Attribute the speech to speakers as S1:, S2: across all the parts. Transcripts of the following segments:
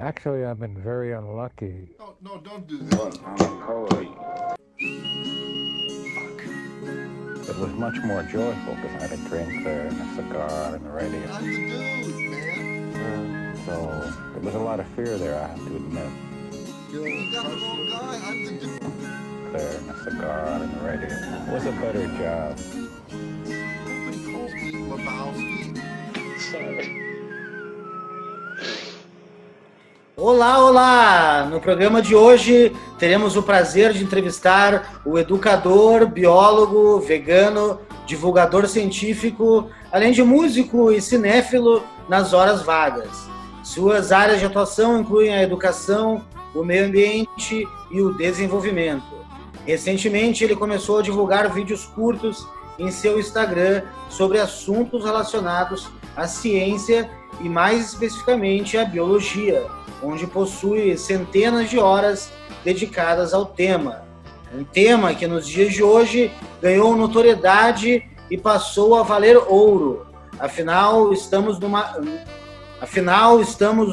S1: Actually, I've been very unlucky.
S2: Oh, no, don't do that.
S3: It was much more joyful because I had a drink there and a cigar and a radio.
S2: I'm the dude, man.
S3: So there was a lot of fear there, I have to admit.
S2: You got the wrong guy. I'm the dude.
S3: There and a cigar and a radio. It was a better job.
S2: Nobody calls me Lebowski.
S4: Olá, olá! No programa de hoje teremos o prazer de entrevistar o educador, biólogo, vegano, divulgador científico, além de músico e cinéfilo nas horas vagas. Suas áreas de atuação incluem a educação, o meio ambiente e o desenvolvimento. Recentemente, ele começou a divulgar vídeos curtos em seu Instagram sobre assuntos relacionados à ciência e, mais especificamente, à biologia, onde possui centenas de horas dedicadas ao tema. Um tema que nos dias de hoje ganhou notoriedade e passou a valer ouro. Afinal, estamos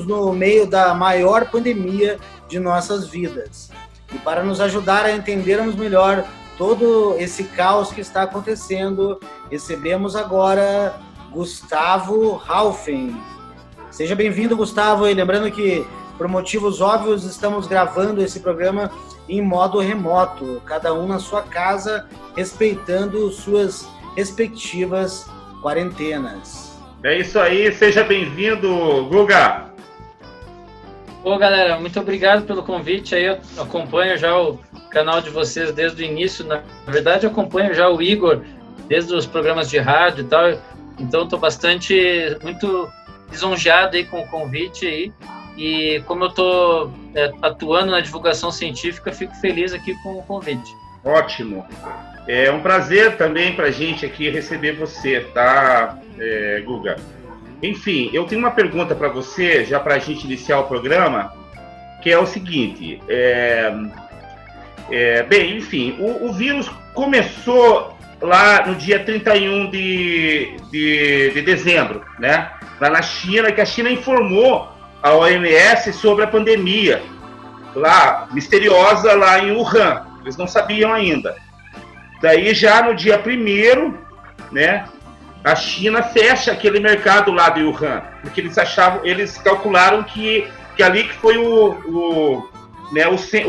S4: no meio da maior pandemia de nossas vidas. E para nos ajudar a entendermos melhor todo esse caos que está acontecendo, recebemos agora Gustavo Halfing. Seja bem-vindo, Gustavo, e lembrando que, por motivos óbvios, estamos gravando esse programa em modo remoto, cada um na sua casa, respeitando suas respectivas quarentenas.
S5: É isso aí, seja bem-vindo, Guga.
S6: Ô, galera, muito obrigado pelo convite aí. Eu acompanho já o canal de vocês desde o início. Na verdade, eu acompanho já o Igor desde os programas de rádio e tal. Então, estou muito lisonjeado aí com o convite aí. E como eu estou atuando na divulgação científica, fico feliz aqui com o convite.
S5: Ótimo. É um prazer também para a gente aqui receber você, tá, Guga? Enfim, eu tenho uma pergunta para você, já para a gente iniciar o programa, que é o seguinte. Bem, enfim, o vírus começou lá no dia 31 de dezembro, né? Lá na China, que a China informou a OMS sobre a pandemia, lá, misteriosa, lá em Wuhan. Eles não sabiam ainda. Daí, já no dia 1º, né, a China fecha aquele mercado lá de Wuhan, porque eles calcularam que ali que foi o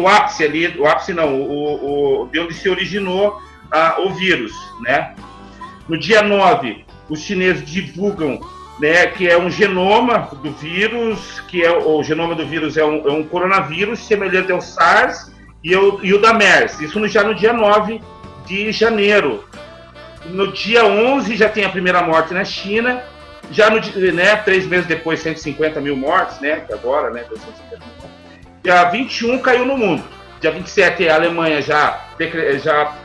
S5: ápice ali, de onde se originou o vírus, né? No dia 9, os chineses divulgam, né, que é um genoma do vírus, o genoma do vírus é um coronavírus semelhante ao SARS e o da MERS. Isso já no dia 9 de janeiro. No dia 11 já tem a primeira morte na China, já 3 meses depois, 150 mil mortes, né, que agora, né, 150 mil mortes. Dia 21 caiu no mundo. Dia 27 a Alemanha já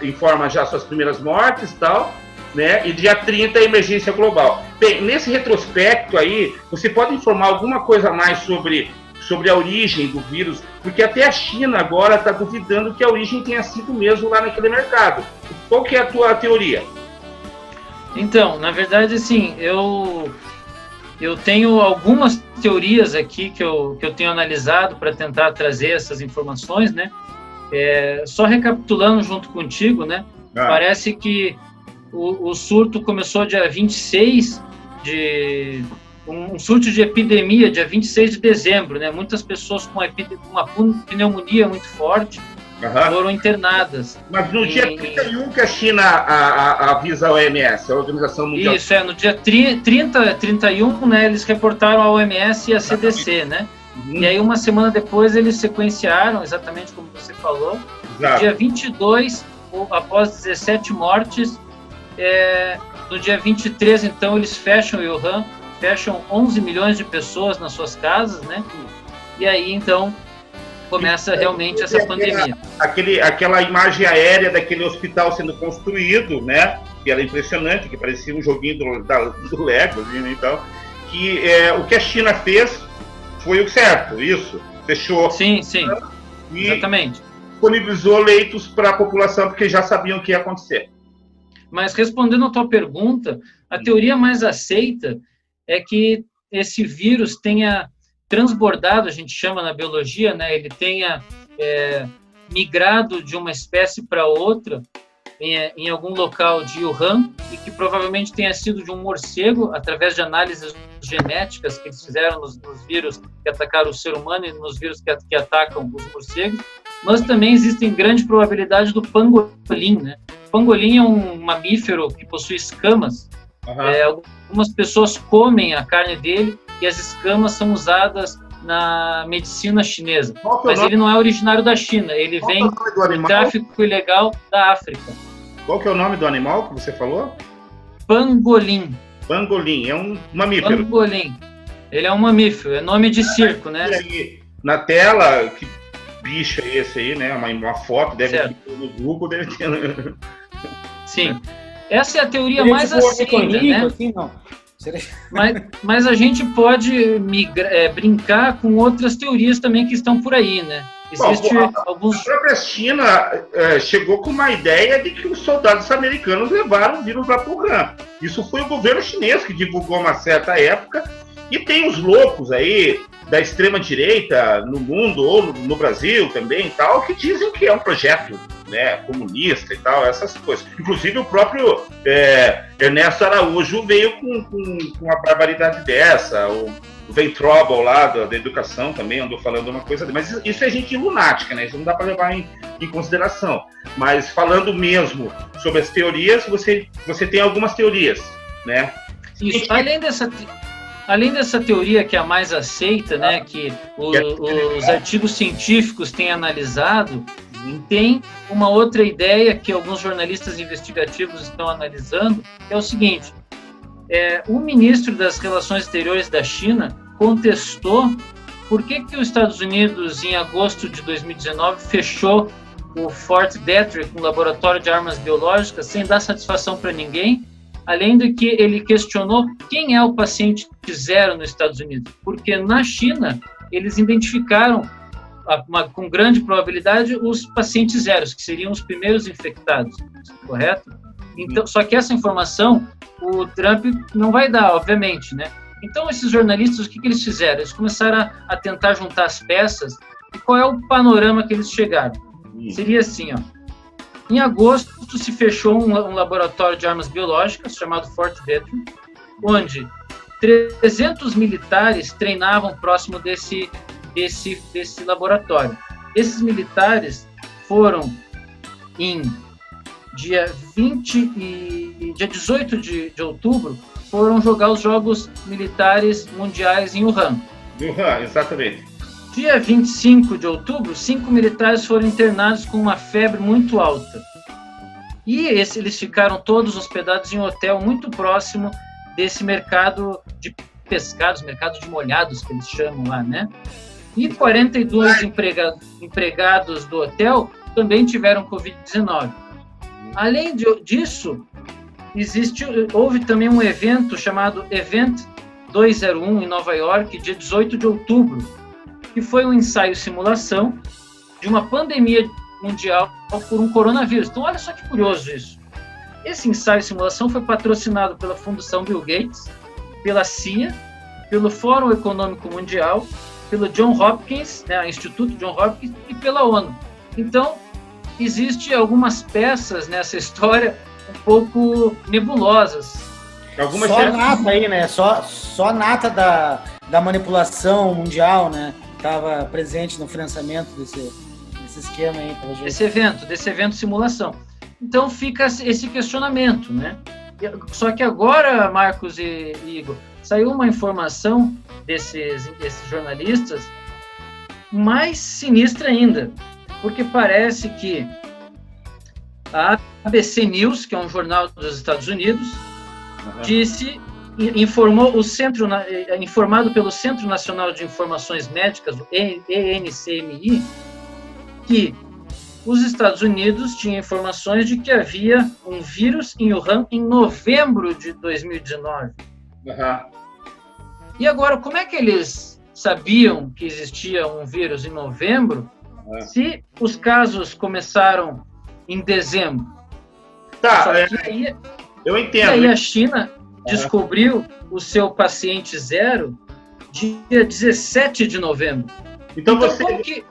S5: informa já suas primeiras mortes e tal, né, e dia 30 a emergência global. Bem, nesse retrospecto aí, você pode informar alguma coisa mais sobre a origem do vírus? Porque até a China agora está duvidando que a origem tenha sido mesmo lá naquele mercado. Qual que é a tua teoria?
S6: Então, na verdade, assim, eu tenho algumas teorias aqui que eu tenho analisado para tentar trazer essas informações, né? Só recapitulando junto contigo, né? Parece que o surto começou dia 26 um surto de epidemia, dia 26 de dezembro, né? Muitas pessoas com uma pneumonia muito forte foram internadas.
S5: Mas no dia 31 que a China avisa a OMS, a Organização Mundial...
S6: Isso, no dia 31, né, eles reportaram a OMS e a CDC, né? Uhum. E aí, uma semana depois, eles sequenciaram, exatamente como você falou. No dia 22, após 17 mortes, no dia 23, então, eles fecham o Wuhan, fecham 11 milhões de pessoas nas suas casas, né? E aí, então, começa realmente essa pandemia.
S5: Aquela imagem aérea daquele hospital sendo construído, né? Que era impressionante, que parecia um joguinho do Lego, né? Então, o que a China fez foi o certo, isso. Fechou.
S6: Sim, exatamente.
S5: Disponibilizou leitos para a população, porque já sabiam o que ia acontecer.
S6: Mas respondendo à tua pergunta, a teoria mais aceita é que esse vírus tenha transbordado, a gente chama na biologia, né? Ele tenha migrado de uma espécie para outra em algum local de Wuhan e que provavelmente tenha sido de um morcego, através de análises genéticas que eles fizeram nos vírus que atacaram o ser humano e nos vírus que atacam os morcegos, mas também existe grande probabilidade do pangolim, né? O pangolim é um mamífero que possui escamas. Algumas pessoas comem a carne dele e as escamas são usadas na medicina chinesa. Mas ele não é originário da China, ele vem do tráfico ilegal da África.
S5: Qual que é o nome do animal que você falou?
S6: Pangolim.
S5: Pangolim, é um mamífero.
S6: Pangolim. Ele é um mamífero, é nome de circo, né?
S5: Aí, na tela, que bicho é esse aí, né? Uma foto, deve ter no grupo, deve ter. Né?
S6: Sim. Essa é a teoria mais aceita, né?
S4: Assim, não.
S6: Mas a gente pode brincar com outras teorias também que estão por aí, né? Existe alguns... A
S5: própria China chegou com uma ideia de que os soldados americanos levaram o vírus lá para o Wuhan. Isso foi o governo chinês que divulgou uma certa época. E tem os loucos aí da extrema-direita no mundo, ou no Brasil também, tal, que dizem que é um projeto, né, comunista e tal, essas coisas. Inclusive o próprio Ernesto Araújo veio com uma barbaridade dessa, o Weintraub lá da educação também andou falando uma coisa, mas isso é gente lunática, né, isso não dá para levar em consideração. Mas falando mesmo sobre as teorias, você tem algumas teorias, né?
S6: Isso, além dessa teoria que é a mais aceita, né, que os artigos científicos têm analisado, tem uma outra ideia que alguns jornalistas investigativos estão analisando, que é o seguinte: o ministro das Relações Exteriores da China contestou por que os Estados Unidos, em agosto de 2019, fechou o Fort Detrick, um laboratório de armas biológicas, sem dar satisfação para ninguém. Além do que ele questionou quem é o paciente zero nos Estados Unidos, porque na China eles identificaram com grande probabilidade os pacientes zeros, que seriam os primeiros infectados, correto? Então, só que essa informação o Trump não vai dar, obviamente, né? Então esses jornalistas, o que eles fizeram? Eles começaram a tentar juntar as peças, e qual é o panorama que eles chegaram? Seria assim, ó. Em agosto, se fechou um laboratório de armas biológicas chamado Fort Detrick, onde 300 militares treinavam próximo desse laboratório. Esses militares foram em dia 18 de outubro, foram jogar os Jogos Militares Mundiais em Wuhan.
S5: Wuhan, exatamente.
S6: Dia 25 de outubro, 5 militares foram internados com uma febre muito alta. E eles ficaram todos hospedados em um hotel muito próximo desse mercado de pescados, mercado de molhados, que eles chamam lá, né? E 42 empregados do hotel também tiveram Covid-19. Além disso, houve também um evento chamado Event 201 em Nova York, dia 18 de outubro, que foi um ensaio-simulação de uma pandemia mundial por um coronavírus. Então, olha só que curioso isso. Esse ensaio-simulação foi patrocinado pela Fundação Bill Gates, pela CIA, pelo Fórum Econômico Mundial, pelo John Hopkins, né, Instituto John Hopkins, e pela ONU. Então, existem algumas peças nessa história um pouco nebulosas.
S4: Só nata aí, né? Só nata da manipulação mundial, né? Estava presente no financiamento desse esquema aí, pelo jeito.
S6: Desse evento simulação. Então fica esse questionamento, né? Só que agora, Marcos e Igor, saiu uma informação desses jornalistas mais sinistra ainda, porque parece que a ABC News, que é um jornal dos Estados Unidos, informado pelo Centro Nacional de Informações Médicas, o ENCMI, que os Estados Unidos tinham informações de que havia um vírus em Wuhan em novembro de 2019. E agora, como é que eles sabiam que existia um vírus em novembro se os casos começaram em dezembro?
S5: Eu entendo.
S6: E aí a China descobriu o seu paciente zero dia 17 de novembro.
S5: Então,
S6: como que...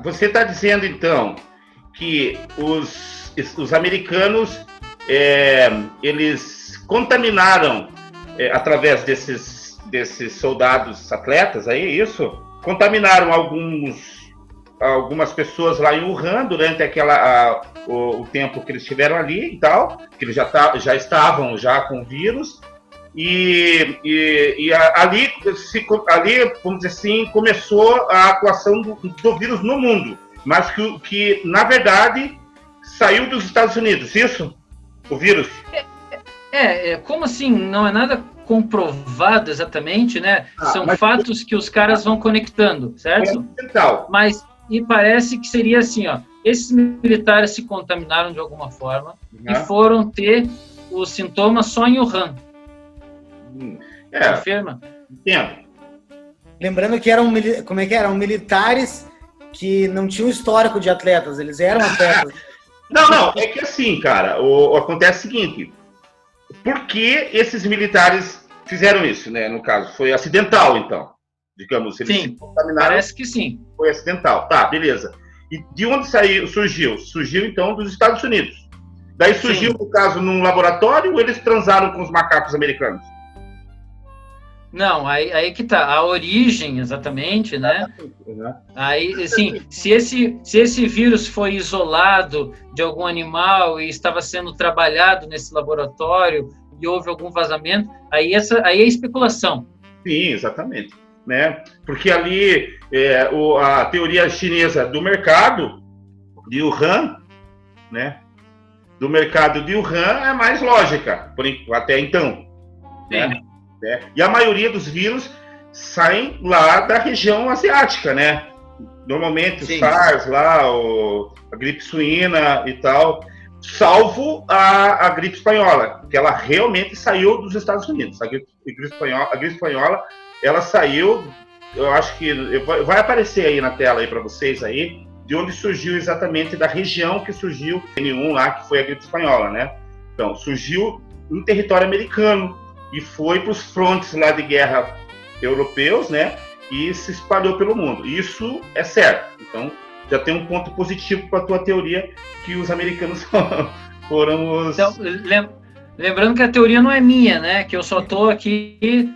S5: você está dizendo, então, que os americanos, eles contaminaram, através desses soldados atletas, aí, isso? Contaminaram algumas pessoas lá em Wuhan durante o tempo que eles estiveram ali e tal, que eles já estavam com o vírus, e ali, vamos dizer assim, começou a atuação do vírus no mundo, mas que na verdade saiu dos Estados Unidos, isso? O vírus?
S6: Como assim? Não é nada comprovado exatamente, né? São fatos que os caras vão conectando, certo? Mas e parece que seria assim, ó. Esses militares se contaminaram de alguma forma e foram ter os sintomas só em Wuhan. Confirma?
S5: Entendo.
S4: Lembrando que eram militares que não tinham histórico de atletas, eles eram atletas.
S5: Não, é que assim, cara, acontece o seguinte, por que esses militares fizeram isso, né? No caso, foi acidental, então. Digamos, eles se contaminaram.
S6: Parece que sim.
S5: Foi acidental. Tá, beleza. E de onde surgiu? Surgiu, então, dos Estados Unidos. Daí surgiu, no caso, num laboratório ou eles transaram com os macacos americanos?
S6: Não, aí que tá. A origem, exatamente, né? Aí, assim, se esse vírus foi isolado de algum animal e estava sendo trabalhado nesse laboratório e houve algum vazamento, aí é especulação.
S5: Sim, exatamente. Né? Porque ali a teoria chinesa do mercado de Wuhan, né? Do mercado de Wuhan é mais lógica, até então. Né? E a maioria dos vírus saem lá da região asiática, né? Normalmente o SARS lá, a gripe suína e tal, salvo a gripe espanhola, que ela realmente saiu dos Estados Unidos. A gripe espanhola, ela saiu, eu acho que vai aparecer aí na tela aí para vocês aí, de onde surgiu exatamente, da região que surgiu o N1 lá, que foi a gripe espanhola, né? Então, surgiu em território americano e foi para os frontes lá de guerra europeus, né? E se espalhou pelo mundo. Isso é certo. Então, já tem um ponto positivo para a tua teoria que os americanos foram os... Então,
S6: lembrando que a teoria não é minha, né? Que eu só estou aqui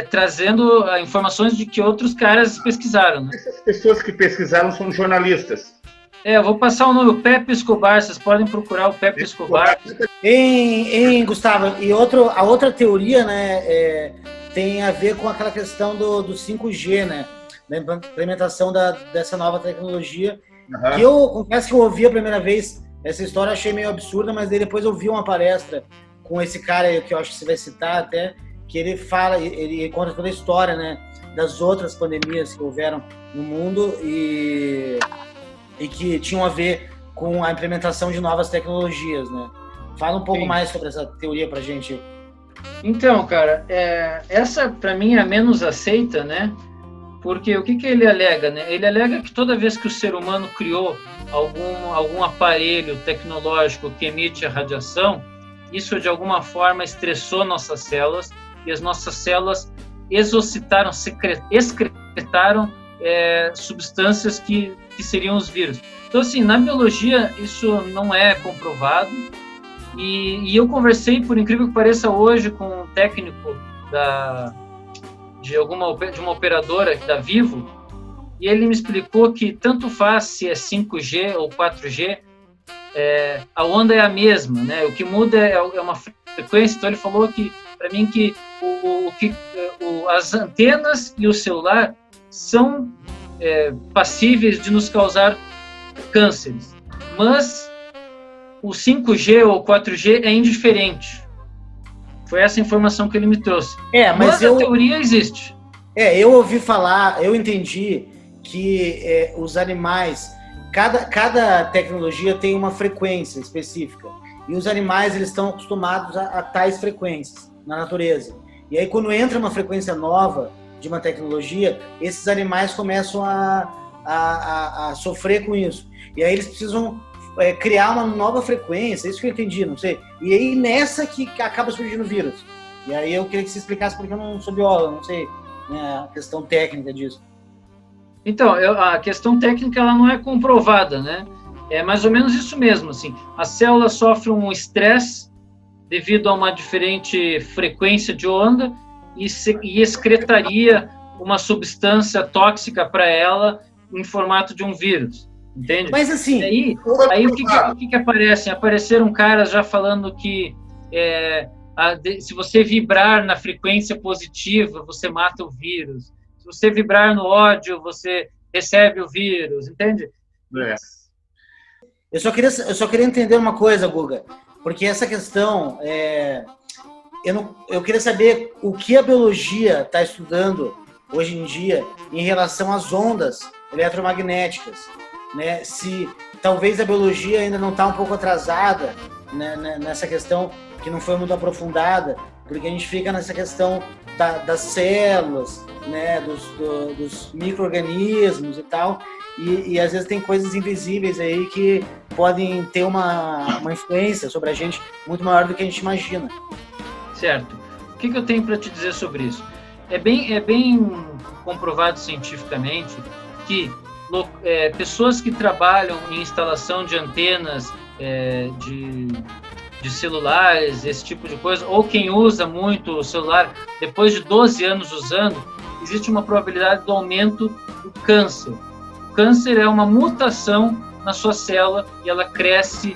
S6: trazendo informações de que outros caras pesquisaram. Né?
S5: Essas pessoas que pesquisaram são jornalistas.
S6: Eu vou passar o nome, o Pepe Escobar, vocês podem procurar o Pepe Escobar.
S4: Gustavo, e a outra teoria, né, tem a ver com aquela questão do 5G, né, da implementação dessa nova tecnologia, que eu confesso que eu ouvi a primeira vez essa história, achei meio absurda, mas depois eu vi uma palestra com esse cara que eu acho que você vai citar até, que ele conta toda a história, né, das outras pandemias que houveram no mundo e que tinham a ver com a implementação de novas tecnologias, né? Fala um pouco mais sobre essa teoria pra gente.
S6: Então, cara, essa pra mim é a menos aceita, né? Porque o que ele alega, né? Ele alega que toda vez que o ser humano criou algum aparelho tecnológico que emite a radiação, isso de alguma forma estressou nossas células e as nossas células exocitaram, excretaram substâncias que seriam os vírus. Então, assim, na biologia isso não é comprovado e eu conversei, por incrível que pareça, hoje com um técnico de uma operadora da Vivo e ele me explicou que tanto faz se é 5G ou 4G, a onda é a mesma, né? O que muda é uma frequência. Então ele falou que para mim que as antenas e o celular são passíveis de nos causar cânceres, mas o 5G ou 4G é indiferente. Foi essa informação que ele me trouxe. Mas a teoria existe.
S4: Eu ouvi falar, eu entendi que os animais, cada tecnologia tem uma frequência específica e os animais eles estão acostumados a tais frequências na natureza. E aí quando entra uma frequência nova de uma tecnologia, esses animais começam a sofrer com isso. E aí eles precisam criar uma nova frequência, isso que eu entendi, não sei. E aí nessa que acaba surgindo o vírus. E aí eu queria que você explicasse porque eu não sou biólogo, não sei né, a questão técnica disso.
S6: Então, a questão técnica ela não é comprovada, né? É mais ou menos isso mesmo, assim. A célula sofre um estresse devido a uma diferente frequência de onda e excretaria uma substância tóxica para ela em formato de um vírus, entende?
S4: Mas assim...
S6: E aí o que aparece? Apareceram caras já falando que se você vibrar na frequência positiva, você mata o vírus. Se você vibrar no ódio, você recebe o vírus, entende?
S5: É.
S4: Eu só queria entender uma coisa, Guga, porque essa questão, eu queria saber o que a biologia está estudando hoje em dia em relação às ondas eletromagnéticas, né? Se talvez a biologia ainda não está um pouco atrasada, né, nessa questão que não foi muito aprofundada, porque a gente fica nessa questão das células, né, dos micro-organismos e tal, e às vezes tem coisas invisíveis aí que podem ter uma influência sobre a gente muito maior do que a gente imagina.
S6: Certo. O que eu tenho para te dizer sobre isso? É bem comprovado cientificamente que pessoas que trabalham em instalação de antenas de celulares, esse tipo de coisa, ou quem usa muito o celular, depois de 12 anos usando, existe uma probabilidade do aumento do câncer. O câncer é uma mutação na sua célula e ela cresce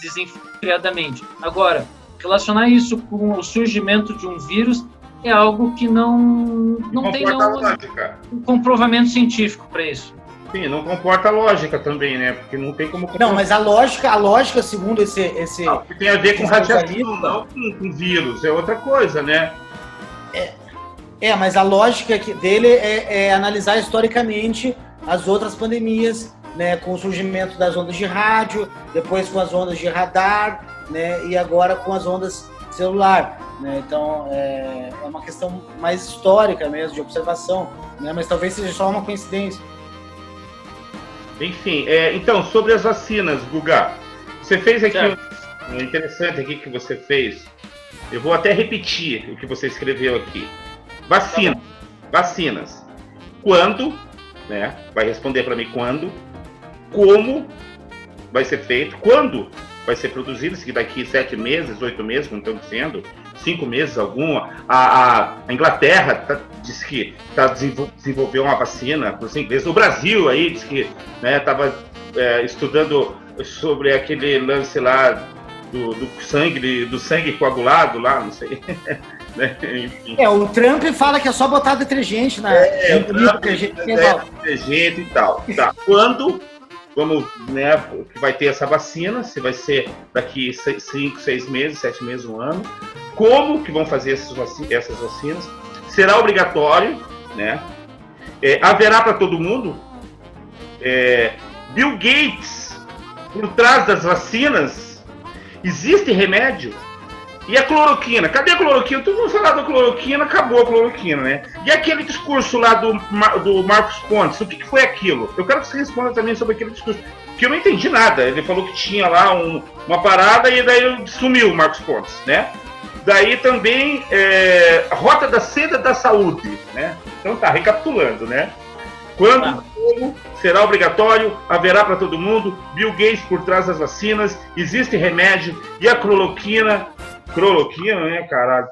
S6: desenfreadamente. Agora, relacionar isso com o surgimento de um vírus é algo que não tem nenhum comprovamento científico para isso.
S5: Sim, não comporta lógica também, né? Porque não tem como...
S4: Não, mas a lógica segundo esse
S5: que tem a ver com radiação, não com vírus, é outra coisa, né?
S4: Mas a lógica dele é analisar historicamente as outras pandemias, né? Com o surgimento das ondas de rádio, depois com as ondas de radar, né? E agora com as ondas celular, né? Então, é uma questão mais histórica mesmo, de observação, né? Mas talvez seja só uma coincidência.
S5: Enfim, então, sobre as vacinas, Guga, você fez aqui um interessante aqui que você fez. Eu vou até repetir o que você escreveu aqui. Vacinas. Quando, né? Vai responder para mim quando, como vai ser feito, quando vai ser produzido, se daqui 7 meses, 8 meses, como estão dizendo, 5 meses alguma. A Inglaterra diz que desenvolveu uma vacina para os ingleses. O Brasil aí diz que estava estudando sobre aquele lance lá do sangue coagulado lá, não sei. Né?
S4: O Trump fala que é só botar detergente na
S5: detergente e tal. Tá. Quando vamos, né, que vai ter essa vacina, se vai ser daqui 5, 6 meses, 7 meses, 1 ano. Como que vão fazer essas vacinas? Será obrigatório, né? Haverá para todo mundo. Bill Gates, por trás das vacinas, existe remédio? E a cloroquina? Cadê a cloroquina? Todo mundo fala da cloroquina, acabou a cloroquina, né? E aquele discurso lá do Marcos Pontes, o que foi aquilo? Eu quero que você responda também sobre aquele discurso, porque eu não entendi nada. Ele falou que tinha lá uma parada e daí sumiu o Marcos Pontes, né? Daí também a Rota da Seda da Saúde, né? Então tá, recapitulando, né? Quando será obrigatório, haverá para todo mundo, Bill Gates por trás das vacinas, existe remédio, e a cloroquina, né, caralho?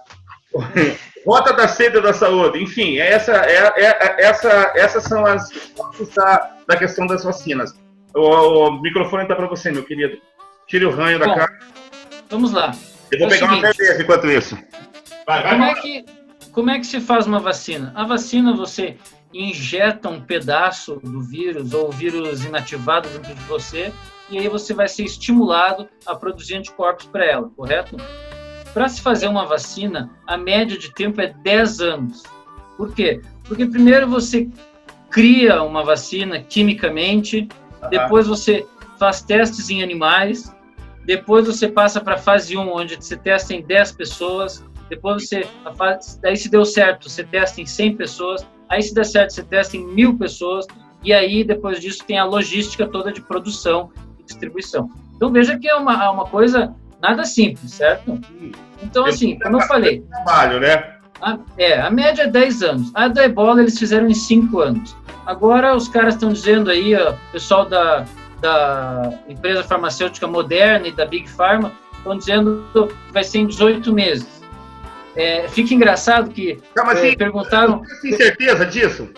S5: Rota da Seda da Saúde, enfim, essas são as fotos da questão das vacinas. O microfone está para você, meu querido. Tire o ranho da cara.
S6: Vamos lá.
S5: Eu vou pegar uma cerveja enquanto isso.
S6: Como é que se faz uma vacina? A vacina você injeta um pedaço do vírus ou o vírus inativado dentro de você e aí você vai ser estimulado a produzir anticorpos para ela, correto? Para se fazer uma vacina, a média de tempo é 10 anos. Por quê? Porque primeiro você cria uma vacina quimicamente, depois você faz testes em animais, depois você passa para a fase 1, onde você testa em 10 pessoas, depois daí se deu certo, você testa em 100 pessoas, aí se der certo, você testa em 1000 pessoas, e aí depois disso tem a logística toda de produção e distribuição. Então veja que é uma coisa nada simples, certo? Então assim, como eu falei,
S5: trabalho, né?
S6: A média é 10 anos. A da ebola eles fizeram em 5 anos. Agora os caras estão dizendo aí, ó, o pessoal da empresa farmacêutica Moderna e da Big Pharma estão dizendo que vai ser em 18 meses. Fica engraçado que perguntaram...
S5: Você tem certeza disso?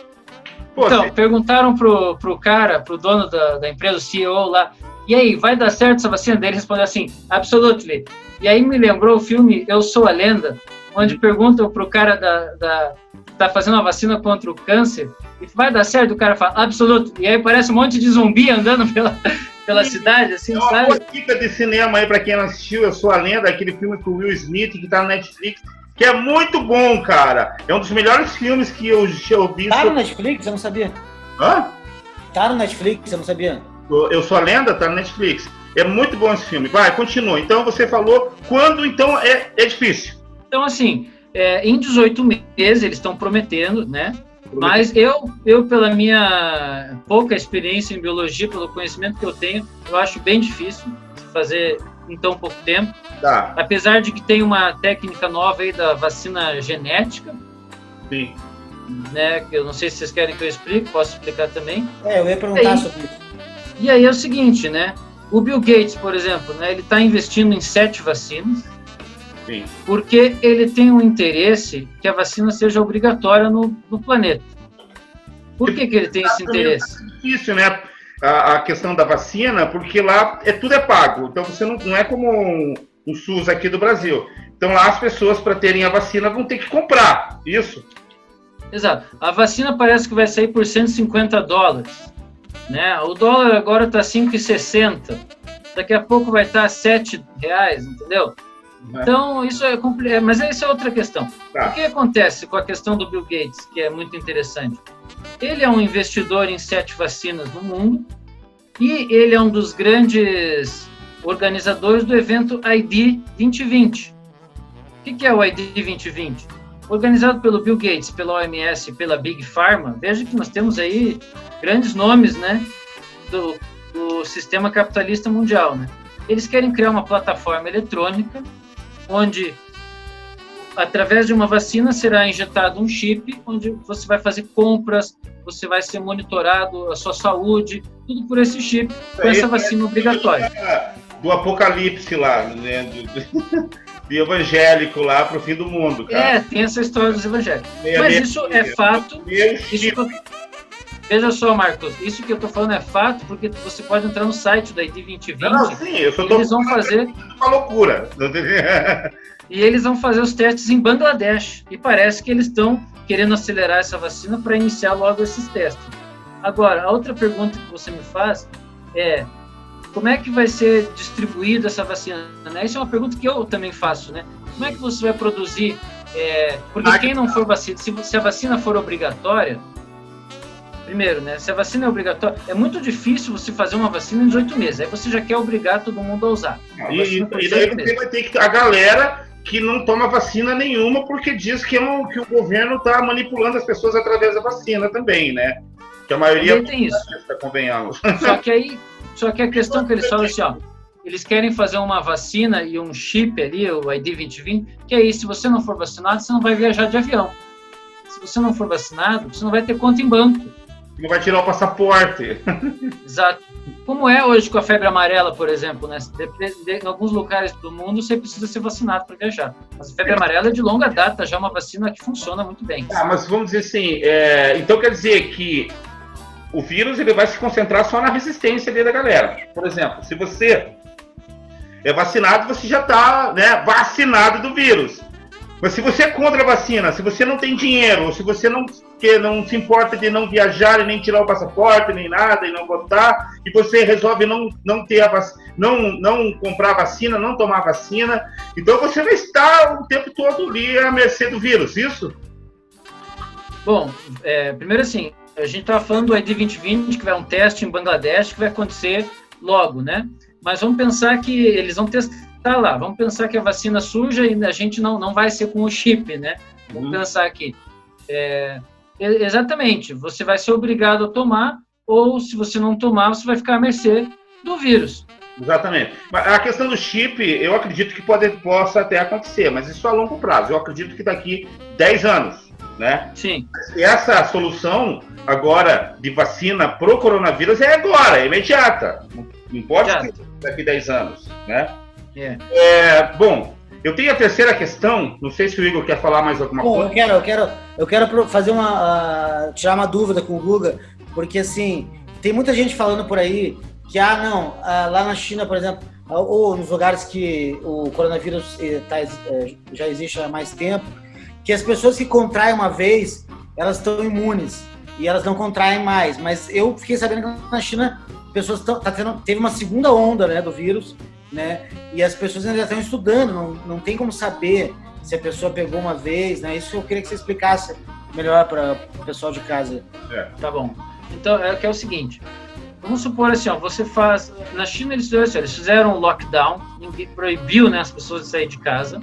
S5: Pô,
S6: então, perguntaram pro dono da empresa, o CEO lá, e aí, vai dar certo essa vacina? Daí ele respondeu assim, absolutely. E aí me lembrou o filme Eu Sou a Lenda, onde perguntam pro cara que tá fazendo uma vacina contra o câncer, e vai dar certo? O cara fala, absolutely. E aí parece um monte de zumbi andando pela cidade, assim,
S5: é uma
S6: sabe?
S5: boa dica de cinema aí pra quem não assistiu, Eu Sou a Lenda, aquele filme com o Will Smith, que tá no Netflix, que é muito bom, cara. É um dos melhores filmes que eu vi.
S4: Tá no Netflix? Eu não sabia.
S5: Hã?
S4: Tá no Netflix? Eu não sabia.
S5: Eu Sou a Lenda, tá no Netflix. É muito bom esse filme. Vai, continua. Então você falou quando, então, é difícil.
S6: Então, assim, em 18 meses eles estão prometendo, né? Mas eu, pela minha pouca experiência em biologia, pelo conhecimento que eu tenho, eu acho bem difícil fazer em tão pouco tempo.
S5: Tá.
S6: Apesar de que tem uma técnica nova aí da vacina genética.
S5: Sim.
S6: Né? Que eu não sei se vocês querem que eu explique, posso explicar também.
S4: Eu ia perguntar sobre isso.
S6: E aí é o seguinte, né? O Bill Gates, por exemplo, né, ele está investindo em 7 vacinas.
S5: Sim.
S6: Porque ele tem um interesse que a vacina seja obrigatória no planeta. Por que ele tem esse interesse?
S5: É difícil, né? A questão da vacina, porque lá tudo é pago. Então você não é como um SUS aqui do Brasil. Então lá as pessoas, para terem a vacina, vão ter que comprar. Isso?
S6: Exato. A vacina parece que vai sair por $150. Né? O dólar agora está 5,60. Daqui a pouco vai estar R$7, entendeu? Então, isso é complicado, mas essa é outra questão.
S5: Tá.
S6: O que acontece com a questão do Bill Gates, que é muito interessante? Ele é um investidor em 7 vacinas no mundo e ele é um dos grandes organizadores do evento ID 2020. O que é o ID 2020? Organizado pelo Bill Gates, pela OMS e pela Big Pharma. Veja que nós temos aí grandes nomes, né, do sistema capitalista mundial, né? Eles querem criar uma plataforma eletrônica onde, através de uma vacina, será injetado um chip, onde você vai fazer compras, você vai ser monitorado, a sua saúde, tudo por esse chip, com essa vacina obrigatória.
S5: Do apocalipse lá, né? Do evangélico lá pro fim do mundo, cara.
S6: Tem essa história dos evangélicos. Mas isso é fato. Veja só, Marcos, isso que eu tô falando é fato, porque você pode entrar no site da ID 2020.
S5: Não, sim, eu só tô
S6: eles vão fazer
S5: uma loucura.
S6: E eles vão fazer os testes em Bangladesh. E parece que eles estão querendo acelerar essa vacina para iniciar logo esses testes. Agora, a outra pergunta que você me faz é: como é que vai ser distribuída essa vacina? Essa é uma pergunta que eu também faço, né? Como é que você vai produzir? Porque quem não for vacinado, se a vacina for obrigatória, primeiro, né? Se a vacina é obrigatória, é muito difícil você fazer uma vacina em 18 meses. Aí você já quer obrigar todo mundo a usar.
S5: E daí você vai ter que a galera que não toma vacina nenhuma porque diz que o governo está manipulando as pessoas através da vacina também, né? Que a maioria
S6: tem isso.
S5: Convenhamos.
S6: Só que a questão que eles falam assim, ó, eles querem fazer uma vacina e um chip ali, o ID 2020, que aí, se você não for vacinado, você não vai viajar de avião. Se você não for vacinado, você não vai ter conta em banco.
S5: Não vai tirar o passaporte.
S6: Exato. Como é hoje com a febre amarela, por exemplo, né? Em alguns lugares do mundo você precisa ser vacinado para viajar. Mas a febre amarela é de longa data, já é uma vacina que funciona muito bem.
S5: Mas vamos dizer assim, então quer dizer que o vírus ele vai se concentrar só na resistência ali da galera. Por exemplo, se você é vacinado, você já está, né, vacinado do vírus. Mas se você é contra a vacina, se você não tem dinheiro, se você não se importa de não viajar e nem tirar o passaporte, nem nada, e não votar, e você resolve não ter não comprar a vacina, não tomar a vacina, então você vai estar o tempo todo ali à mercê do vírus, isso?
S6: Bom, primeiro assim, a gente estava falando do ID 2020, que vai um teste em Bangladesh, que vai acontecer logo, né? Mas vamos pensar que eles vão testar lá. Vamos pensar que a vacina surja e a gente não vai ser com o chip, né? Vamos pensar aqui. Exatamente, você vai ser obrigado a tomar, ou se você não tomar, você vai ficar à mercê do vírus.
S5: Exatamente. Mas a questão do chip, eu acredito que possa até acontecer, mas isso a longo prazo. Eu acredito que daqui 10 anos, né?
S6: Sim.
S5: E essa solução agora de vacina pro coronavírus é agora, é imediata. Não pode ser daqui 10 anos, né? Bom, eu tenho a terceira questão, não sei se o Igor quer falar mais alguma coisa.
S4: Eu quero fazer tirar uma dúvida com o Guga, porque assim, tem muita gente falando por aí que, lá na China, por exemplo, ou nos lugares que o coronavírus já existe há mais tempo, que as pessoas que contraem uma vez, elas estão imunes e elas não contraem mais. Mas eu fiquei sabendo que na China pessoas teve uma segunda onda, né, do vírus, né, e as pessoas ainda estão estudando, não tem como saber se a pessoa pegou uma vez, né? Isso eu queria que você explicasse melhor para o pessoal de casa.
S6: Tá bom. Então, é o seguinte. Vamos supor assim, você faz... Na China eles fizeram um lockdown, ninguém proibiu, né, as pessoas de sair de casa,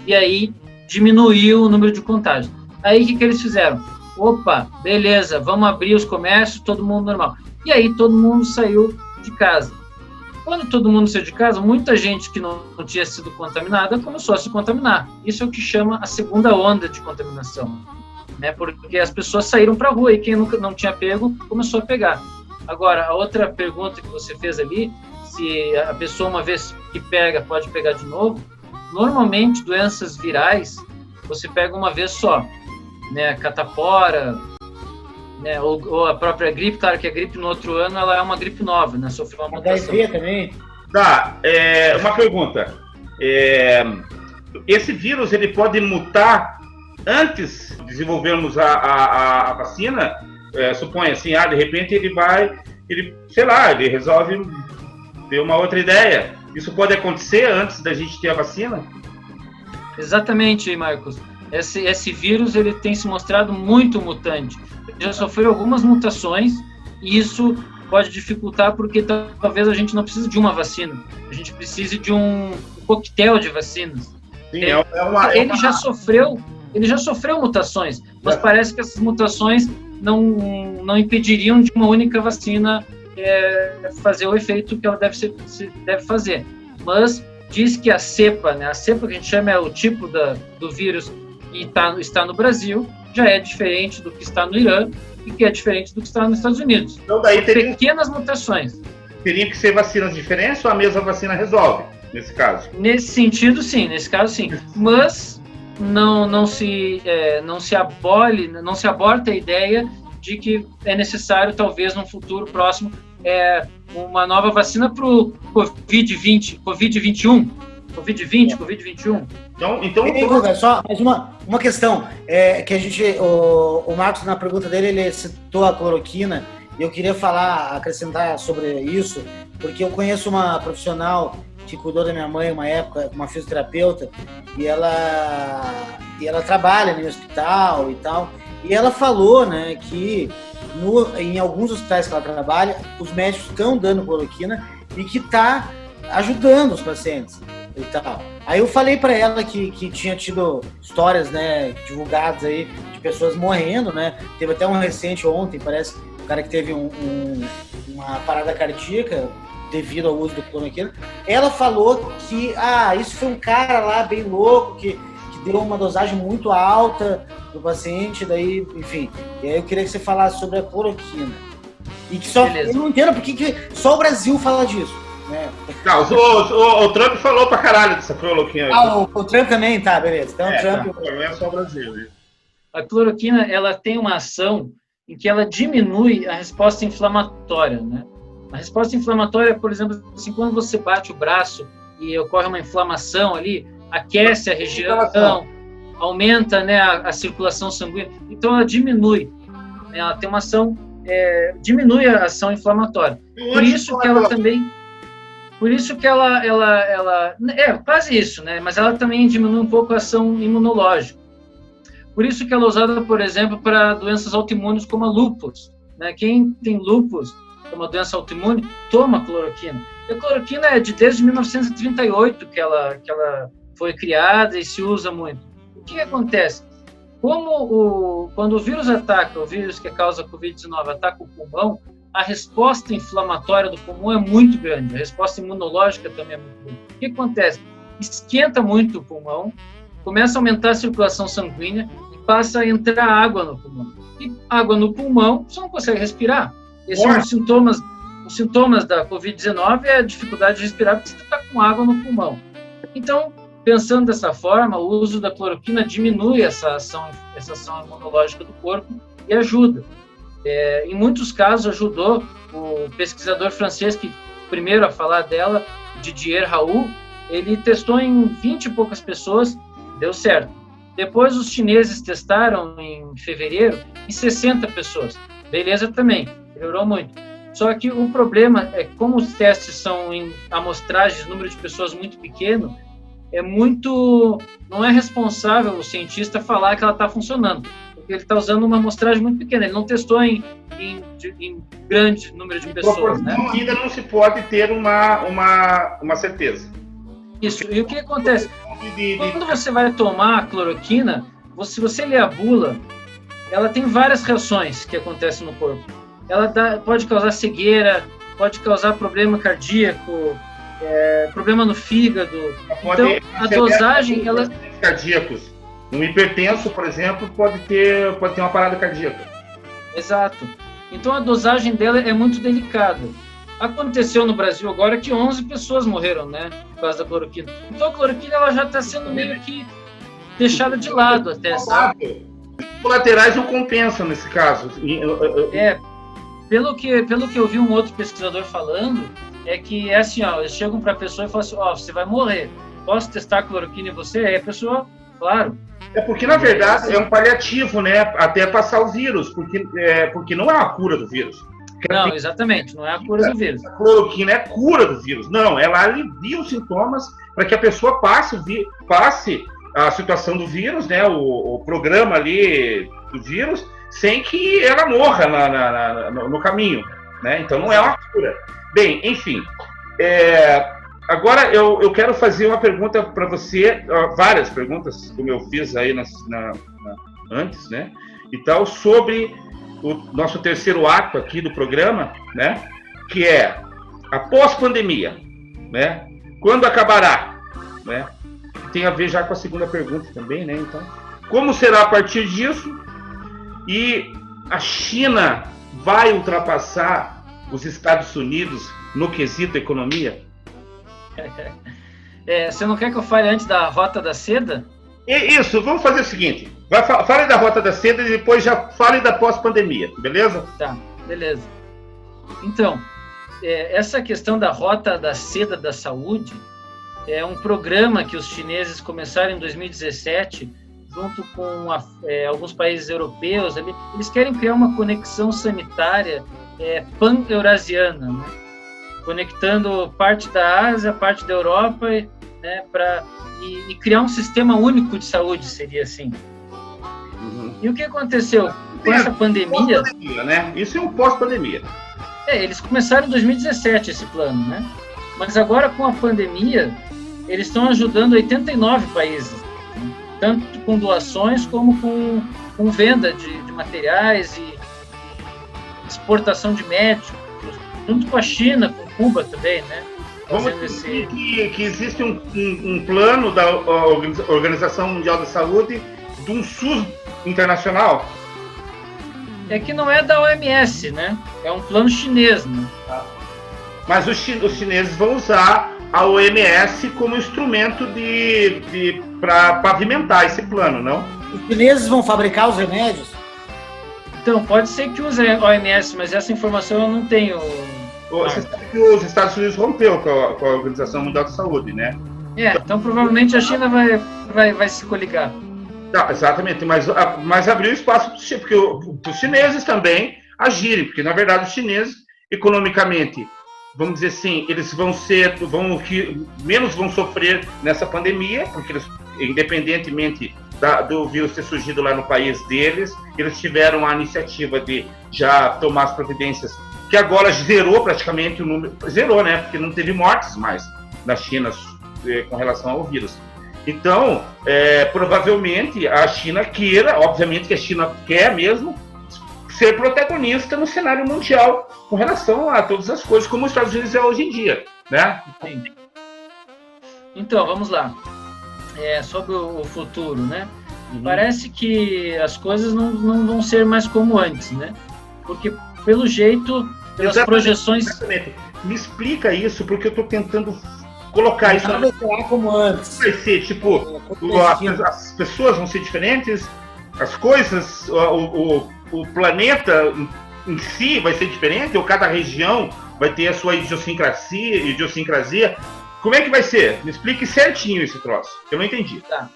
S6: e aí diminuiu o número de contágios. Aí o que eles fizeram? Opa, beleza, vamos abrir os comércios, todo mundo normal. E aí todo mundo saiu de casa. Quando todo mundo saiu de casa, muita gente que não tinha sido contaminada começou a se contaminar. Isso é o que chama a segunda onda de contaminação, né? Porque as pessoas saíram para a rua e quem nunca não tinha pego começou a pegar. Agora, a outra pergunta que você fez ali, se a pessoa, uma vez que pega, pode pegar de novo, normalmente, doenças virais, você pega uma vez só, né? Catapora, né? Ou a própria gripe, claro que a gripe no outro ano, ela é uma gripe nova, né? Sofreu uma mutação.
S4: HIV também?
S5: Tá, uma pergunta. Esse vírus, ele pode mutar antes de desenvolvermos a vacina? Suponha assim, de repente ele resolve ter uma outra ideia. Isso pode acontecer antes da gente ter a vacina?
S6: Exatamente, Marcos. Esse vírus, ele tem se mostrado muito mutante. Ele já sofreu algumas mutações e isso pode dificultar porque talvez a gente não precise de uma vacina. A gente precise de um coquetel de vacinas.
S5: Sim,
S6: ele já sofreu mutações, mas parece que essas mutações não impediriam de uma única vacina fazer o efeito que ela deve fazer. Mas diz que a cepa, né, a cepa que a gente chama é o tipo do vírus que está no Brasil, já é diferente do que está no Irã e que é diferente do que está nos Estados Unidos.
S5: Então daí
S6: pequenas mutações.
S5: Teriam que ser vacinas diferentes ou a mesma vacina resolve, nesse caso?
S6: Nesse sentido, sim. Nesse caso, sim. Mas não se aborta a ideia de que é necessário, talvez, num futuro próximo, uma nova vacina para o Covid-20, Covid-21, Covid-21.
S4: Então... Só mais uma questão, que a gente, o Marcos, na pergunta dele, ele citou a cloroquina, e eu queria acrescentar sobre isso, porque eu conheço uma profissional que cuidou da minha mãe uma época, uma fisioterapeuta, e ela trabalha no hospital e tal, e ela falou, né, que em alguns hospitais que ela trabalha, os médicos estão dando cloroquina e que está ajudando os pacientes e tal. Aí eu falei para ela que tinha tido histórias, né, divulgadas aí de pessoas morrendo, né, teve até um recente ontem, parece, um cara que teve uma parada cardíaca devido ao uso do cloroquina. Ela falou que isso foi um cara lá bem louco que deu uma dosagem muito alta do paciente, daí, enfim. E aí eu queria que você falasse sobre a cloroquina. E que eu não entendo porque que só o Brasil fala disso, né?
S5: Não, o Trump falou pra caralho dessa cloroquina.
S4: O Trump também, tá, beleza. Então o Trump...
S5: Não é só o Brasil, né?
S6: A cloroquina, ela tem uma ação em que ela diminui a resposta inflamatória, né? A resposta inflamatória, por exemplo, assim, quando você bate o braço e ocorre uma inflamação ali, aquece a região, aumenta, né, a circulação sanguínea, então ela diminui, né, ela tem uma ação, diminui a ação inflamatória. Por isso que ela também, quase isso, né, mas ela também diminui um pouco a ação imunológica. Por isso que ela é usada, por exemplo, para doenças autoimunes como a lúpus, né, quem tem lúpus, que é uma doença autoimune, toma cloroquina. E a cloroquina é desde 1938 que ela foi criada e se usa muito. O que acontece? Quando o vírus ataca, o vírus que causa a Covid-19 ataca o pulmão, a resposta inflamatória do pulmão é muito grande, a resposta imunológica também é muito grande. O que acontece? Esquenta muito o pulmão, começa a aumentar a circulação sanguínea e passa a entrar água no pulmão. E água no pulmão, você não consegue respirar. Esses são os sintomas da Covid-19 é a dificuldade de respirar porque você está com água no pulmão. Então, pensando dessa forma, o uso da cloroquina diminui essa ação imunológica do corpo e ajuda. Em muitos casos ajudou o pesquisador francês, que primeiro a falar dela, Didier Raoult, ele testou em 20 e poucas pessoas, deu certo. Depois os chineses testaram em fevereiro em 60 pessoas. Beleza também, melhorou muito. Só que o problema é que como os testes são em amostragens, número de pessoas muito pequeno, não é responsável o cientista falar que ela está funcionando, porque ele está usando uma amostragem muito pequena, ele não testou em grande número de pessoas, né?
S5: Ainda não se pode ter uma certeza.
S6: Isso, e o que acontece? Quando você vai tomar a cloroquina, se você ler a bula, ela tem várias reações que acontecem no corpo. Ela pode causar cegueira, pode causar problema cardíaco, problema no fígado. Então, a dosagem... cardíacos. Um hipertenso, por exemplo, pode ter uma parada cardíaca. Exato. Então, a dosagem dela é muito delicada. Aconteceu no Brasil agora que 11 pessoas morreram, né, por causa da cloroquina. Então, a cloroquina ela já está sendo meio que deixada de lado até, sabe?
S5: Os colaterais não compensam nesse caso.
S6: Pelo que eu vi um outro pesquisador falando, é que assim, eles chegam para a pessoa e falam assim, você vai morrer, posso testar a cloroquina em você? Aí a pessoa, claro.
S5: Porque, na verdade, é um paliativo, né, até passar o vírus, porque não é a cura do vírus.
S6: Não, exatamente, não é a cura do vírus.
S5: A cloroquina é a cura do vírus. Não, ela alivia os sintomas para que a pessoa passe a situação do vírus, né, o programa ali do vírus, sem que ela morra no caminho, né? Então não é uma cura. Bem, enfim, agora eu quero fazer uma pergunta para você, várias perguntas, como eu fiz aí antes, né? E tal, sobre o nosso terceiro ato aqui do programa, né? Que é a pós-pandemia, né? Quando acabará, né? Tem a ver já com a segunda pergunta também, né? Então, como será a partir disso? E a China vai ultrapassar os Estados Unidos no quesito economia?
S6: Você não quer que eu fale antes da Rota da Seda?
S5: Isso, vamos fazer o seguinte. Fale da Rota da Seda e depois já fale da pós-pandemia, beleza?
S6: Tá, beleza. Então, essa questão da Rota da Seda da Saúde é um programa que os chineses começaram em 2017, junto com alguns países europeus. Eles querem criar uma conexão sanitária pan-eurasiana, né? Conectando parte da Ásia, parte da Europa, né, e criar um sistema único de saúde, seria assim.
S5: Uhum.
S6: E o que aconteceu com essa pandemia?
S5: Né? Isso é um pós-pandemia.
S6: Eles começaram em 2017 esse plano, né? Mas agora com a pandemia, eles estão ajudando 89 países, né? Tanto com doações como com venda de materiais e exportação de médicos, junto com a China, com Cuba também, né?
S5: Vamos dizer que existe um plano da Organização Mundial da Saúde de um SUS internacional.
S6: É que não é da OMS, né? É um plano chinês, né?
S5: Mas os chineses vão usar a OMS como instrumento para pavimentar esse plano, não?
S4: Os chineses vão fabricar os remédios?
S6: Então, pode ser que use a OMS, mas essa informação eu não tenho.
S5: Você sabe que os Estados Unidos rompeu com a Organização Mundial da Saúde, né?
S6: Então provavelmente a China vai se coligar.
S5: Não, exatamente, mas abriu espaço para os chineses também agirem, porque na verdade os chineses, economicamente, vamos dizer assim, eles menos vão sofrer nessa pandemia, porque eles, independentemente do vírus ter surgido lá no país deles, eles tiveram a iniciativa de já tomar as providências, que agora zerou praticamente o número, zerou, né, porque não teve mortes mais na China com relação ao vírus. Então, provavelmente a China queira, obviamente que a China quer mesmo ser protagonista no cenário mundial com relação a todas as coisas, como os Estados Unidos é hoje em dia, né?
S6: Entendi. Então, vamos lá. Sobre o futuro, né? Parece que as coisas não vão ser mais como antes, né? Porque, pelo jeito, pelas projeções...
S5: Exatamente. Me explica isso, porque eu estou tentando colocar isso...
S4: Não vai ser como antes.
S5: Vai ser, tipo, as pessoas vão ser diferentes, as coisas, o planeta em si vai ser diferente, ou cada região vai ter a sua idiosincrasia. Como é que vai ser? Me explique certinho esse troço, que eu não entendi.
S6: Tá.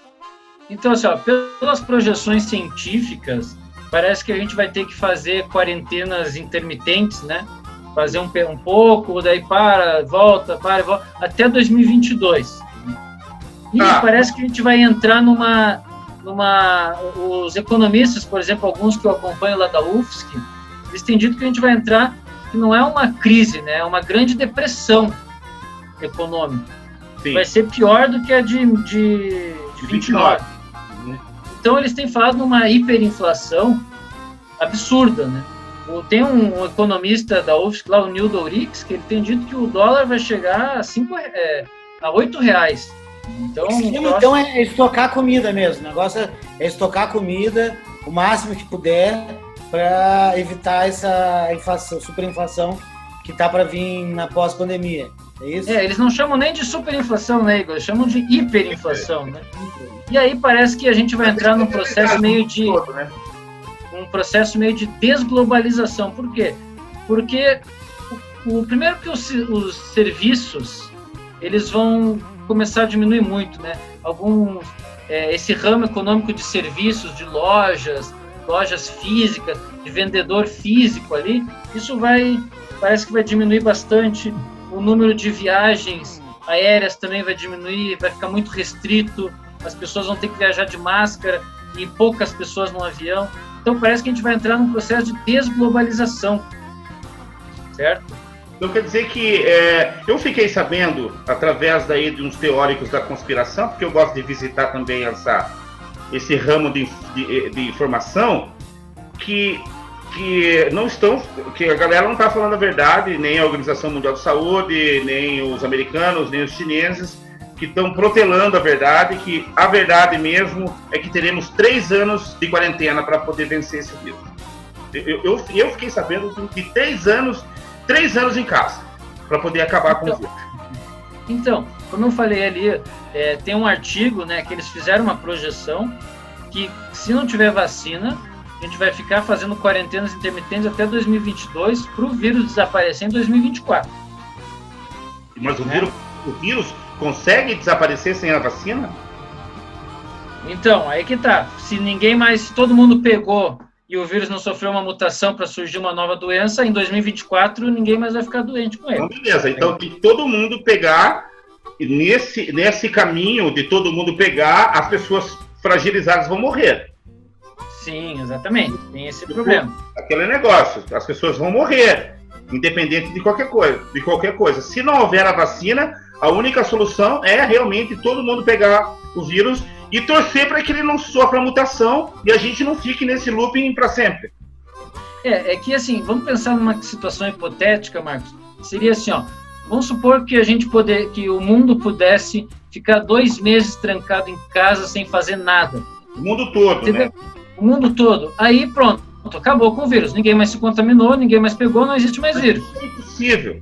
S6: Então, assim, ó, pelas projeções científicas, parece que a gente vai ter que fazer quarentenas intermitentes, né? Fazer um pouco, daí volta, até 2022. E parece que a gente vai entrar os economistas, por exemplo, alguns que eu acompanho lá da UFSC, eles têm dito que a gente vai entrar, que não é uma crise, né? É uma grande depressão econômica.
S5: Sim.
S6: Vai ser pior do que a de 29. Então, eles têm falado numa hiperinflação absurda, né? Tem um economista da UFSC, lá, o Neil Dourix, que ele tem dito que o dólar vai chegar a R$8.
S4: Então é estocar comida mesmo. O negócio é estocar comida o máximo que puder para evitar essa inflação, superinflação que está para vir na pós-pandemia. É isso?
S6: Eles não chamam nem de superinflação, né, Igor? Eles chamam de hiperinflação, né? E aí parece que a gente vai entrar num processo meio de... um processo meio de desglobalização. Por quê? Porque primeiro que os serviços eles vão começar a diminuir muito, né? Esse ramo econômico de serviços, de lojas físicas, de vendedor físico ali, isso parece que vai diminuir bastante. O número de viagens aéreas também vai diminuir, vai ficar muito restrito, as pessoas vão ter que viajar de máscara e poucas pessoas no avião. Então parece que a gente vai entrar num processo de desglobalização, certo?
S5: Então quer dizer que eu fiquei sabendo, através daí de uns teóricos da conspiração, porque eu gosto de visitar também esse ramo de informação, que a galera não está falando a verdade, nem a Organização Mundial de Saúde, nem os americanos, nem os chineses, que estão protelando a verdade, que a verdade mesmo é que teremos 3 anos de quarentena para poder vencer esse vírus. Eu fiquei sabendo de 3 anos em casa, para poder acabar com o vírus.
S6: Então, como eu falei ali, tem um artigo, né, que eles fizeram uma projeção que, se não tiver vacina, a gente vai ficar fazendo quarentenas intermitentes até 2022 para o vírus desaparecer em 2024.
S5: Mas o vírus consegue desaparecer sem a vacina?
S6: Então, aí que tá. Se todo mundo pegou e o vírus não sofreu uma mutação para surgir uma nova doença, em 2024 ninguém mais vai ficar doente com ele.
S5: Então, beleza. Então, tem que todo mundo pegar, nesse caminho de todo mundo pegar, as pessoas fragilizadas vão morrer.
S6: Sim, exatamente. Tem esse problema.
S5: Aquele negócio, as pessoas vão morrer, independente de qualquer coisa. Se não houver a vacina, a única solução é realmente todo mundo pegar o vírus e torcer para que ele não sofra mutação e a gente não fique nesse looping para sempre.
S6: É que assim, vamos pensar numa situação hipotética, Marcos. Seria assim, ó, vamos supor que que o mundo pudesse ficar 2 meses trancado em casa sem fazer nada.
S5: O mundo todo,
S6: entendeu?
S5: né?
S6: O mundo todo. Aí pronto, acabou com o vírus. Ninguém mais se contaminou, ninguém mais pegou, não existe mais vírus.
S5: Isso é impossível.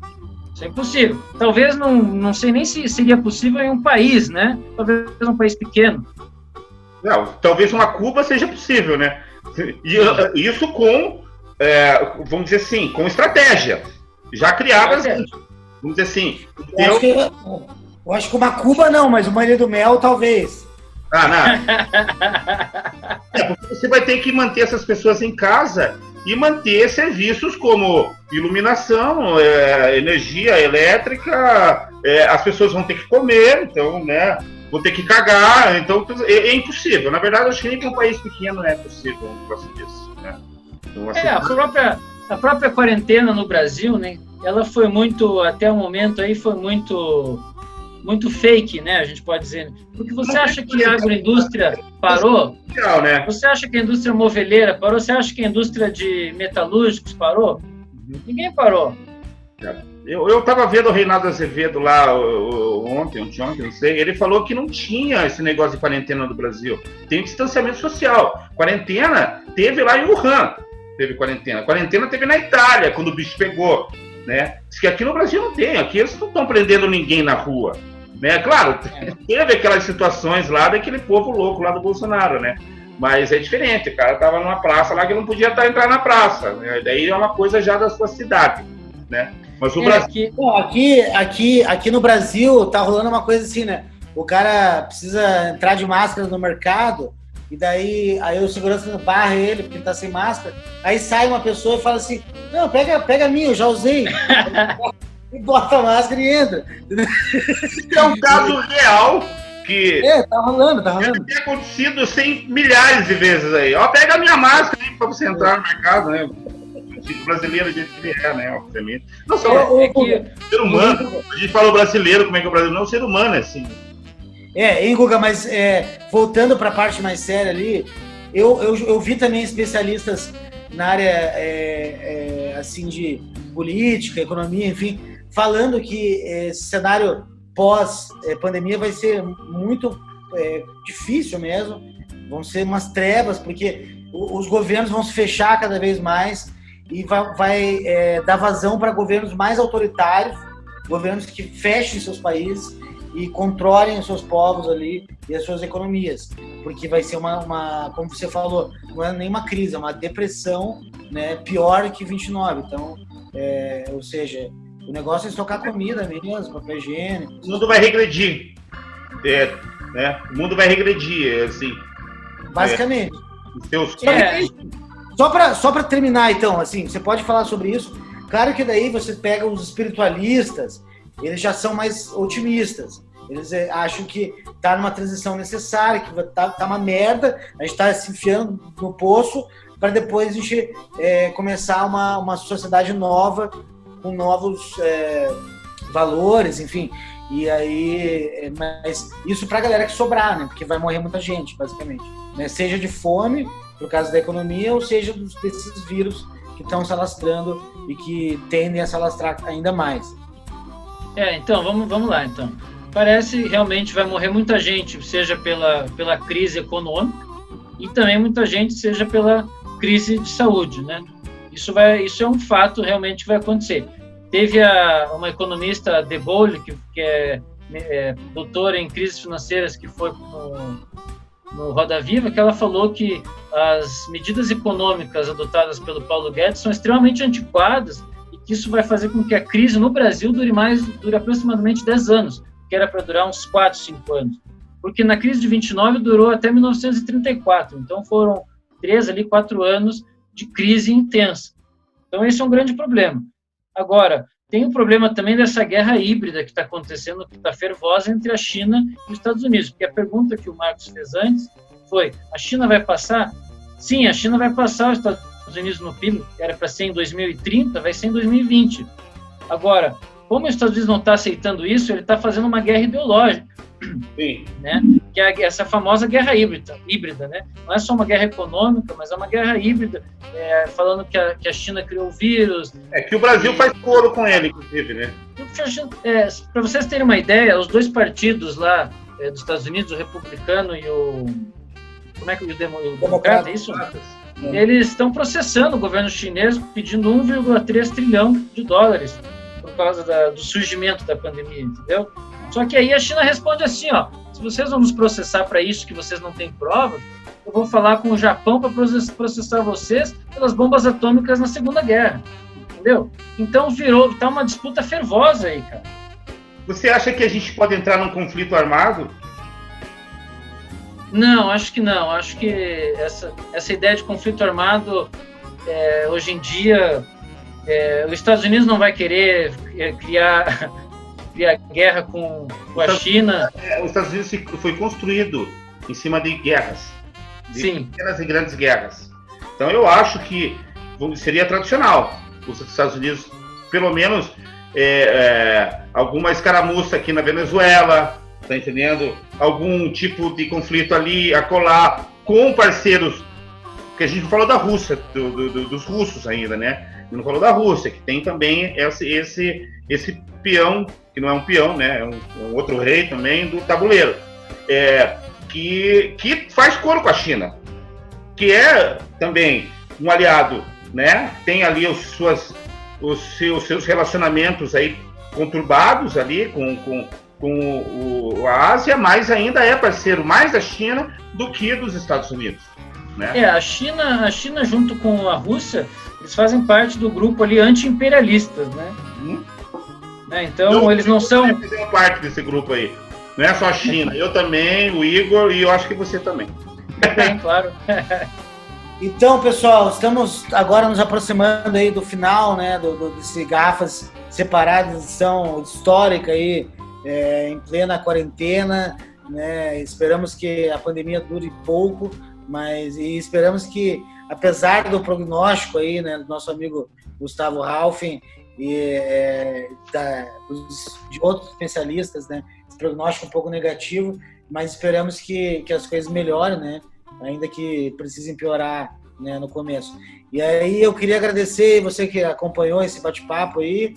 S6: Isso é impossível. Talvez não sei nem se seria possível em um país, né? Talvez um país pequeno.
S5: Não, talvez uma Cuba seja possível, né? E isso com, vamos dizer assim, com estratégia. Já criadas, vamos dizer assim.
S4: Eu acho que uma Cuba não, mas uma Ilha do Mel talvez.
S5: Não. Porque você vai ter que manter essas pessoas em casa e manter serviços como iluminação, energia elétrica, as pessoas vão ter que comer, então, né, vão ter que cagar, então é impossível. Na verdade, acho que nem para um país pequeno é possível um negócio disso, né? Então, assim,
S6: a própria quarentena no Brasil, né, ela foi muito, até o momento aí, foi muito muito fake, né? A gente pode dizer. Porque você acha que a agroindústria parou?
S5: Legal, né?
S6: Você acha que a indústria moveleira parou? Você acha que a indústria de metalúrgicos parou? Ninguém parou.
S5: Eu estava vendo o Reinaldo Azevedo lá ontem, não sei. Ele falou que não tinha esse negócio de quarentena no Brasil. Tem distanciamento social. Quarentena teve lá em Wuhan. Teve quarentena. Quarentena teve na Itália, quando o bicho pegou. Né? Diz que aqui no Brasil não tem. Aqui eles não estão prendendo ninguém na rua. Né? Claro, teve aquelas situações lá daquele povo louco lá do Bolsonaro, né? Mas é diferente. O cara estava numa praça lá que não podia entrar na praça. Né? Daí é uma coisa já da sua cidade. Né? Mas o Brasil...
S4: Aqui no Brasil tá rolando uma coisa assim, né? O cara precisa entrar de máscara no mercado e daí aí o segurança barra ele porque ele tá sem máscara. Aí sai uma pessoa e fala assim: não, pega a minha, eu já usei. E bota a máscara e entra.
S5: É um caso real que...
S4: tá rolando.
S5: Tem acontecido milhares de vezes aí. Ó, pega a minha máscara aí pra você entrar no mercado, né? O brasileiro, a gente é, né? Obviamente. Não só ser humano. A gente fala o brasileiro, como é que é o brasileiro? Não, o ser humano é assim.
S4: Hein, Guga, mas voltando para a parte mais séria ali, eu vi também especialistas na área assim de política, economia, enfim, falando que esse cenário pós-pandemia vai ser muito difícil mesmo, vão ser umas trevas, porque os governos vão se fechar cada vez mais e vai dar vazão para governos mais autoritários, governos que fechem seus países e controlem os seus povos ali e as suas economias, porque vai ser uma como você falou, não é nem uma crise, é uma depressão, né, pior que 29, então, ou seja, o negócio é estocar comida mesmo, papel higiênico.
S5: O mundo vai regredir, né? O mundo vai regredir, assim.
S4: Basicamente.
S5: Seus...
S4: Só para terminar, então, assim, você pode falar sobre isso. Claro que daí você pega os espiritualistas, eles já são mais otimistas. Eles acham que tá numa transição necessária, que tá uma merda, a gente tá se enfiando no poço para depois a gente começar uma sociedade nova, com novos valores, enfim. E aí, mas isso pra galera que sobrar, né? Porque vai morrer muita gente, basicamente. Né? Seja de fome, por causa da economia, ou seja desses vírus que estão se alastrando e que tendem a se alastrar ainda mais.
S6: Então, vamos lá, então. Parece realmente vai morrer muita gente, seja pela crise econômica e também muita gente seja pela crise de saúde, né? Isso é um fato realmente que vai acontecer. Teve uma economista, De Bolle, que é doutora em crises financeiras, que foi no Roda Viva, que ela falou que as medidas econômicas adotadas pelo Paulo Guedes são extremamente antiquadas e que isso vai fazer com que a crise no Brasil dure aproximadamente 10 anos, que era para durar uns 4, 5 anos. Porque na crise de 29 durou até 1934, então foram 4 anos de crise intensa. Então esse é um grande problema. Agora, tem um problema também dessa guerra híbrida que está acontecendo, que está fervosa entre a China e os Estados Unidos. Porque a pergunta que o Marcos fez antes foi: a China vai passar? Sim, a China vai passar os Estados Unidos no PIB, que era para ser em 2030, vai ser em 2020. Agora, como os Estados Unidos não está aceitando isso, ele está fazendo uma guerra ideológica.
S5: Sim.
S6: Né? Que é essa famosa guerra híbrida, né? Não é só uma guerra econômica, mas é uma guerra híbrida, falando que a China criou o vírus.
S5: Que o Brasil faz coro com ele, inclusive, né?
S6: Para vocês terem uma ideia, os dois partidos lá dos Estados Unidos, o republicano e o... Como é que o democrata, é isso? Eles estão processando o governo chinês pedindo 1,3 trilhão de dólares por causa do surgimento da pandemia, entendeu? Só que aí a China responde assim, ó: se vocês vão nos processar para isso, que vocês não têm provas, eu vou falar com o Japão para processar vocês pelas bombas atômicas na Segunda Guerra, entendeu? Então tá uma disputa fervosa aí, cara.
S5: Você acha que a gente pode entrar num conflito armado?
S6: Não, acho que não. Acho que essa ideia de conflito armado, hoje em dia, os Estados Unidos não vai querer criar guerra com a China.
S5: Os Estados Unidos foi construído em cima de guerras, de pequenas e grandes guerras. Então eu acho que seria tradicional os Estados Unidos, pelo menos, alguma escaramuça aqui na Venezuela, tá entendendo? Algum tipo de conflito ali, acolá, com parceiros, que a gente falou da Rússia, dos russos ainda, né? Não falou da Rússia, que tem também esse peão, que não é um peão, né? É um outro rei também do tabuleiro, que faz coro com a China, que é também um aliado, né? Tem ali os seus relacionamentos aí conturbados ali com a Ásia, mas ainda é parceiro mais da China do que dos Estados Unidos, né?
S6: A China junto com a Rússia, eles fazem parte do grupo ali anti-imperialistas, né? Então, eles não são...
S5: Eu faço parte desse grupo aí. Não é só a China, eu também, o Igor, e eu acho que você também.
S6: Bem, claro.
S4: Então, pessoal, estamos agora nos aproximando aí do final, né, desse Garrafas Separadas, edição histórica aí, em plena quarentena, né? Esperamos que a pandemia dure pouco, e esperamos que, apesar do prognóstico aí, né, do nosso amigo Gustavo Halfing e de outros especialistas, né, esse prognóstico um pouco negativo, mas esperamos que as coisas melhorem, né, ainda que precisem piorar, né, no começo. E aí eu queria agradecer você que acompanhou esse bate-papo aí.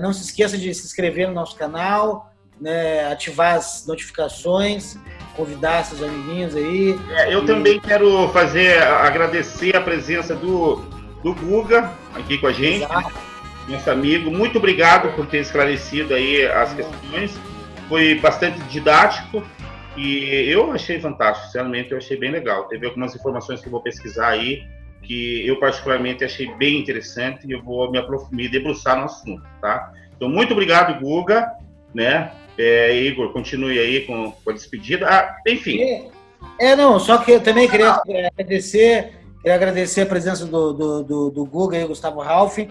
S4: Não se esqueça de se inscrever no nosso canal, né, ativar as notificações, convidar seus amiguinhos aí.
S5: Eu também quero agradecer a presença do Guga aqui com a gente, nosso amigo. Muito obrigado por ter esclarecido aí as questões. Foi bastante didático e eu achei fantástico, sinceramente eu achei bem legal. Teve algumas informações que eu vou pesquisar aí, que eu particularmente achei bem interessante e eu vou me debruçar no assunto, tá? Então, muito obrigado, Guga, né? Igor, continue aí com a despedida. Enfim.
S4: Só que eu também queria agradecer a presença do Guga e Gustavo Halfing.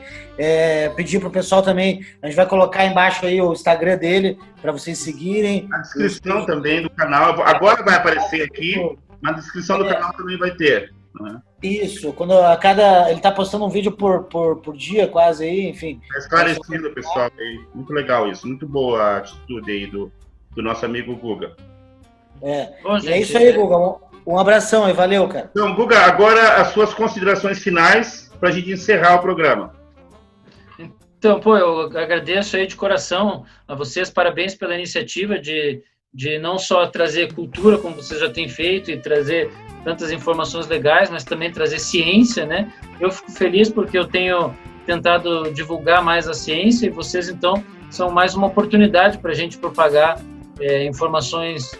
S4: Pedir para o pessoal também, a gente vai colocar embaixo aí o Instagram dele para vocês seguirem.
S5: A descrição também do canal, agora vai aparecer aqui, na descrição do canal também vai ter. Né?
S4: Isso, quando ele está postando um vídeo por dia quase aí, enfim.
S5: Está esclarecido, pessoal, aí. Muito legal isso, muito boa a atitude aí do nosso amigo Guga.
S4: Bom, gente, é isso aí, Guga. Um abração aí, valeu, cara.
S5: Então, Guga, agora as suas considerações finais para a gente encerrar o programa.
S6: Então, eu agradeço aí de coração a vocês, parabéns pela iniciativa de não só trazer cultura, como vocês já têm feito, e trazer tantas informações legais, mas também trazer ciência, né? Eu fico feliz porque eu tenho tentado divulgar mais a ciência e vocês, então, são mais uma oportunidade para a gente propagar informações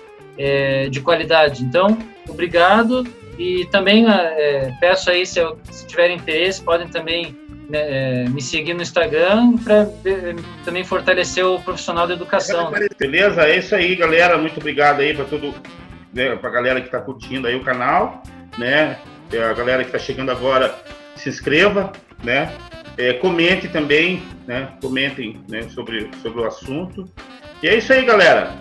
S6: de qualidade. Então, obrigado e também peço aí, se tiverem interesse, podem também me seguir no Instagram para também fortalecer o profissional da educação.
S5: Beleza? É isso aí, galera. Muito obrigado aí para a galera que está curtindo aí o canal, né? A galera que está chegando agora, se inscreva, né? Comente também, né? Comentem, né, sobre o assunto. E é isso aí, galera.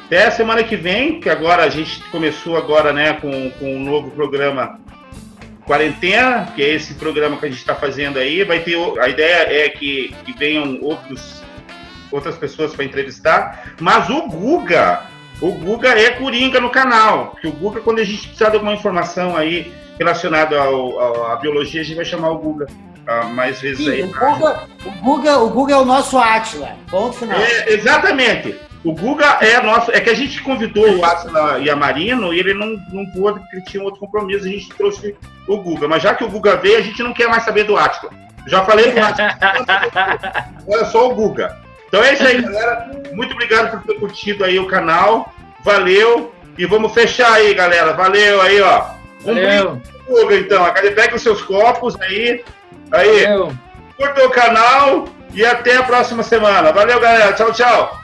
S5: Até a semana que vem, que agora a gente começou agora, né, com um novo programa Quarentena, que é esse programa que a gente está fazendo aí. A ideia é que venham outras pessoas para entrevistar, mas o Guga é coringa no canal, que o Guga, quando a gente precisar de alguma informação aí relacionada à biologia, a gente vai chamar o Guga mais vezes. Sim, aí.
S4: O Guga é o nosso Átila, ponto final.
S5: Exatamente. O Guga é que a gente convidou o Átila e a Marino e ele não pôde, porque ele tinha um outro compromisso, a gente trouxe o Guga. Mas já que o Guga veio, a gente não quer mais saber do Átila. Já falei do Átila. Olha só o Guga. Então é isso aí, galera. Muito obrigado por ter curtido aí o canal. Valeu. E vamos fechar aí, galera. Valeu aí, ó.
S6: Valeu.
S5: Guga, então. Pega os seus copos aí. Valeu. Curta o canal e até a próxima semana. Valeu, galera. Tchau, tchau.